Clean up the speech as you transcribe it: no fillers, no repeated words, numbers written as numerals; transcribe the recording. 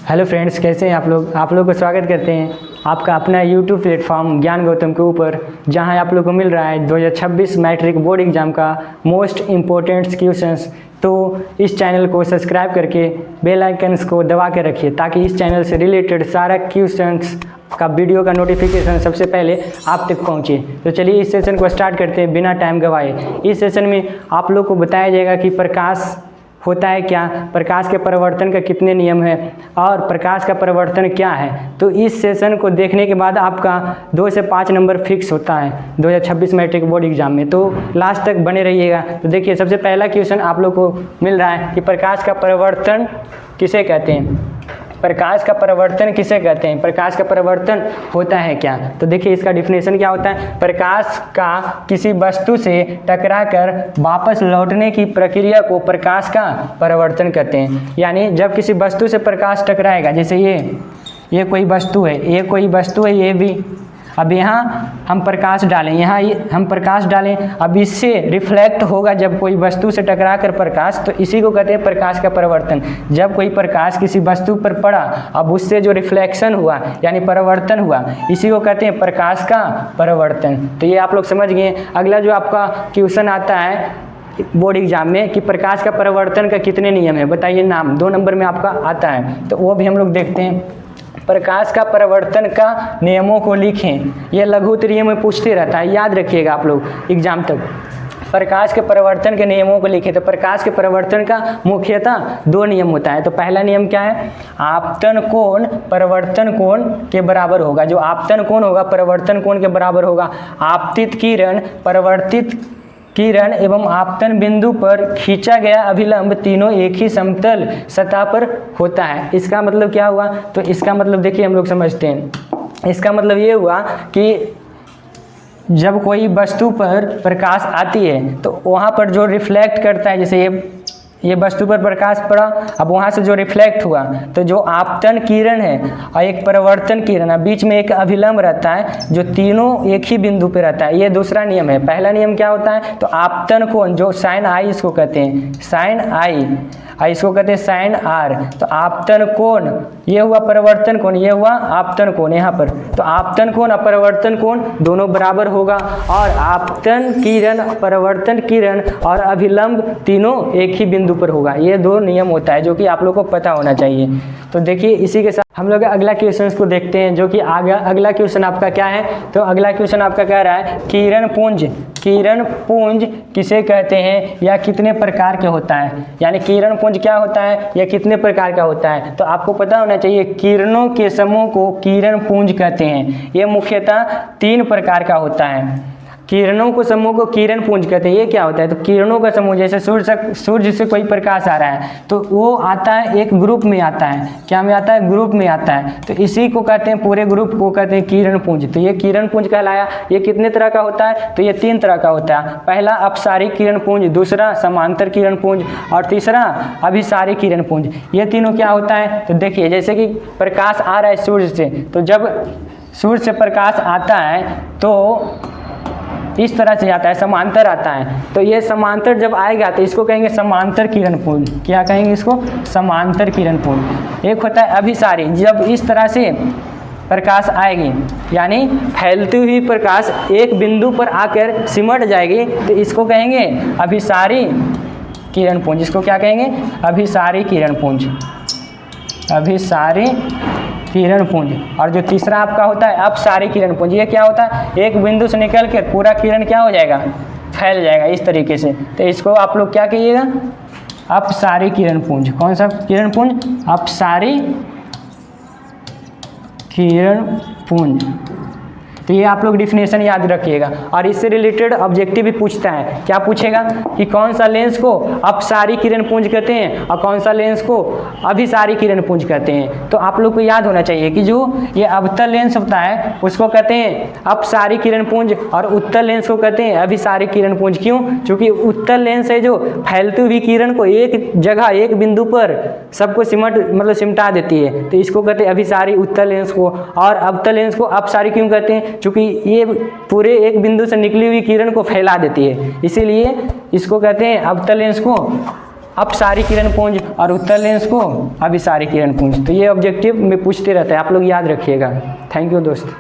Hello friends, कैसे हैं आप लोग को स्वागत करते हैं आपका अपना यूट्यूब प्लेटफॉर्म ज्ञान गौतम के ऊपर, जहां आप लोग को मिल रहा है 2026 मैट्रिक बोर्ड एग्ज़ाम का मोस्ट इम्पोर्टेंट क्वेश्चंस। तो इस चैनल को सब्सक्राइब करके बेल आइकन्स को दबा के रखिए ताकि इस चैनल से रिलेटेड सारा क्वेश्चंस का वीडियो का नोटिफिकेशन सबसे पहले आप तक पहुंचे। तो चलिए इस सेशन को स्टार्ट करते हैं बिना टाइम गवाए। इस सेशन में आप लोग को बताया जाएगा कि प्रकाश होता है क्या, प्रकाश के परिवर्तन का कितने नियम है और प्रकाश का परिवर्तन क्या है। तो इस सेशन को देखने के बाद आपका 2 से 5 नंबर फिक्स होता है 2026 मैट्रिक बोर्ड एग्जाम में। तो लास्ट तक बने रहिएगा। तो देखिए, सबसे पहला क्वेश्चन आप लोग को मिल रहा है कि प्रकाश का परिवर्तन किसे कहते हैं। प्रकाश का परिवर्तन किसे कहते हैं, प्रकाश का परिवर्तन होता है क्या। तो देखिए, इसका डिफिनेशन क्या होता है। प्रकाश का किसी वस्तु से टकराकर वापस लौटने की प्रक्रिया को प्रकाश का परिवर्तन कहते हैं। यानी जब किसी वस्तु से प्रकाश टकराएगा, जैसे ये कोई वस्तु है, ये भी। अब यहाँ हम प्रकाश डालें, हम प्रकाश डालें, अब इससे रिफ्लेक्ट होगा जब कोई वस्तु से टकरा कर प्रकाश, तो इसी को कहते हैं प्रकाश का परिवर्तन। जब कोई प्रकाश किसी वस्तु पर पड़ा, अब उससे जो रिफ्लेक्शन हुआ यानी परिवर्तन हुआ, इसी को कहते हैं प्रकाश का परिवर्तन। तो ये आप लोग समझ गए। अगला जो आपका क्वेश्चन आता है बोर्ड एग्जाम में कि प्रकाश का परिवर्तन का कितने नियम है, बताइए नाम। 2 नंबर में आपका आता है, तो वो भी हम लोग देखते हैं। प्रकाश का परिवर्तन का नियमों को लिखें। ये लघु उत्तरीय में पूछते रहता है, याद रखिएगा आप लोग एग्जाम तक। प्रकाश के परिवर्तन के नियमों को लिखें। तो प्रकाश के परिवर्तन का मुख्यतः 2 नियम होता है। तो पहला नियम क्या है, आपतन कोण परिवर्तन कोण के बराबर होगा। जो आपतन कोण होगा परिवर्तन कोण के बराबर होगा। आपतित किरण, परिवर्तित किरण एवं आपतन बिंदु पर खींचा गया अभिलंब तीनों एक ही समतल सतह पर होता है। इसका मतलब क्या हुआ। तो इसका मतलब देखिए, हम लोग समझते हैं। इसका मतलब ये हुआ कि जब कोई वस्तु पर प्रकाश आती है तो वहाँ पर जो रिफ्लेक्ट करता है, जैसे ये वस्तु पर प्रकाश पड़ा, अब वहाँ से जो रिफ्लेक्ट हुआ, तो जो आपतन किरण है और एक परिवर्तन किरण है, बीच में एक अभिलंब रहता है जो तीनों एक ही बिंदु पे रहता है। ये दूसरा नियम है। पहला नियम क्या होता है, तो आपतन कोण, जो साइन आई इसको कहते हैं, साइन आई, इसको कहते हैं साइन आर। तो आपतन कोण ये हुआ परिवर्तन कोण, ये हुआ आपतन कोण यहाँ पर। तो आपतन कोण और परिवर्तन कोण दोनों बराबर होगा और आपतन किरण, परिवर्तन किरण और अभिलंब तीनों एक ही बिंदु पर होगा। ये 2 नियम होता है जो कि आप लोग को पता होना चाहिए। तो देखिए, इसी के साथ हम लोग अगला क्वेश्चन को देखते हैं, जो कि अगला क्वेश्चन आपका क्या है। तो अगला क्वेश्चन आपका कह रहा है किरण पुंज, किरण पुंज किसे कहते हैं या कितने प्रकार के होता है। यानी किरण पुंज क्या होता है या कितने प्रकार का होता है। तो आपको पता होना चाहिए, किरणों के समूह को किरण पुंज कहते हैं। ये मुख्यतः 3 प्रकार का होता है। किरणों को समूह को किरण पुंज कहते हैं। ये क्या होता है, तो किरणों का समूह, जैसे सूर्य से कोई प्रकाश आ रहा है तो वो आता है एक ग्रुप में आता है। क्या में आता है, ग्रुप में आता है। तो इसी को कहते हैं, पूरे ग्रुप को कहते हैं किरण पुंज। तो ये किरण पुंज कहलाया। ये कितने तरह का होता है, तो ये 3 तरह का होता है। पहला अपसारी किरण पुंज, दूसरा समांतर किरण पुंज और तीसरा अभिसारी किरण पुंज। ये तीनों क्या होता है, तो देखिए, जैसे कि प्रकाश आ रहा है सूर्य से, तो जब सूर्य से प्रकाश आता है तो इस तरह से आता है, समांतर आता है। तो ये समांतर जब आएगा तो इसको कहेंगे समांतर किरण पुंज। क्या कहेंगे इसको, समांतर किरण पुंज। एक होता है अभिसारी, जब इस तरह से प्रकाश आएगी, यानी फैलती हुई प्रकाश एक बिंदु पर आकर सिमट जाएगी, तो इसको कहेंगे अभिसारी किरण पुंज। इसको क्या कहेंगे, अभिसारी किरण पुंज, अभिसारी किरण पुंज। और जो तीसरा आपका होता है अपसारी किरण पुंज। ये क्या होता है, एक बिंदु से निकल कर पूरा किरण क्या हो जाएगा, फैल जाएगा इस तरीके से। तो इसको आप लोग क्या कहिएगा, अपसारी किरण पुंज। कौन सा किरण पुंज, अपसारी किरण पुंज। तो ये आप लोग डिफिनेशन याद रखिएगा। और इससे रिलेटेड ऑब्जेक्टिव भी पूछता है। क्या पूछेगा कि कौन सा लेंस को अपसारी किरण पुंज कहते हैं और कौन सा लेंस को अभिसारी किरण पुंज कहते हैं। तो आप लोग को याद होना चाहिए कि जो ये अवतल लेंस होता है उसको कहते हैं अपसारी किरण पुंज और उत्तल लेंस को कहते हैं अभिसारी किरण पुंज। क्यों, क्योंकि उत्तल लेंस है जो फैलती हुई किरण को एक जगह, एक बिंदु पर सबको सिमटा देती है, तो इसको कहते हैं अभिसारी उत्तल लेंस को। और अवतल लेंस को अपसारी क्यों कहते हैं, क्योंकि ये पूरे एक बिंदु से निकली हुई किरण को फैला देती है, इसीलिए इसको कहते हैं अवतल लेंस को अब सारी किरण पुंज और उत्तर लेंस को अभी सारी किरण पुंज। तो ये ऑब्जेक्टिव में पूछते रहता है, आप लोग याद रखिएगा। थैंक यू दोस्त।